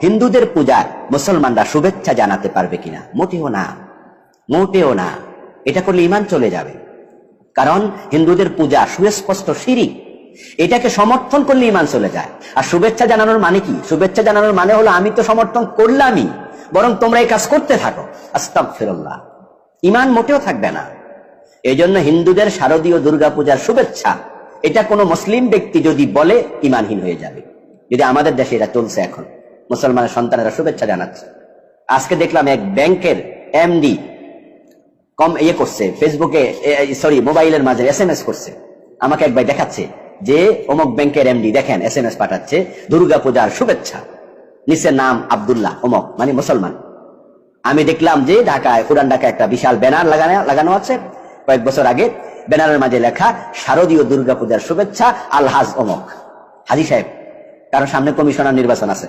হিন্দুদের পূজার মুসলমানরা শুভেচ্ছা জানাতে পারবে কিনা? মোটেও না, মোটেও না। এটা করলে ঈমান চলে যাবে। কারণ হিন্দুদের পূজা সুস্পষ্ট শিরক, এটাকে সমর্থন করলে ঈমান চলে যায়। আর শুভেচ্ছা জানানোর মানে কি? শুভেচ্ছা জানানোর মানে হলো আমি তো সমর্থন করলামই, বরং তোমরা এই কাজ করতে থাকো। আস্তাগফিরুল্লাহ, ঈমান মোটেও থাকবে না। এই জন্য হিন্দুদের শারদীয় দুর্গাপূজার শুভেচ্ছা, এটা কোনো মুসলিম ব্যক্তি যদি বলে ঈমানহীন হয়ে যাবে। যদি আমাদের দেশে এটা চলছে, এখন মুসলমানের সন্তানেরা শুভেচ্ছা জানাচ্ছে। আজকে দেখলাম এক ব্যাংকের এমডি করছে ফেসবুকে, মোবাইলের মাঝে SMS করছে। আমাকে এক ভাই দেখাচ্ছে যে অমুক ব্যাংকের এমডি দেখেন SMS পাঠাচ্ছে দুর্গাপূজার শুভেচ্ছা, নিচে নাম আব্দুল্লাহ অমুক, মানে মুসলমান। আমি দেখলাম যে ঢাকায়, পুরান ঢাকায় একটা বিশাল ব্যানার লাগানো আছে কয়েক বছর আগে। ব্যানারের মাঝে লেখা শারদীয় দুর্গাপূজার শুভেচ্ছা আলহাজ অমুক, হাজী সাহেব। কারণ সামনে কমিশনার নির্বাচন আছে।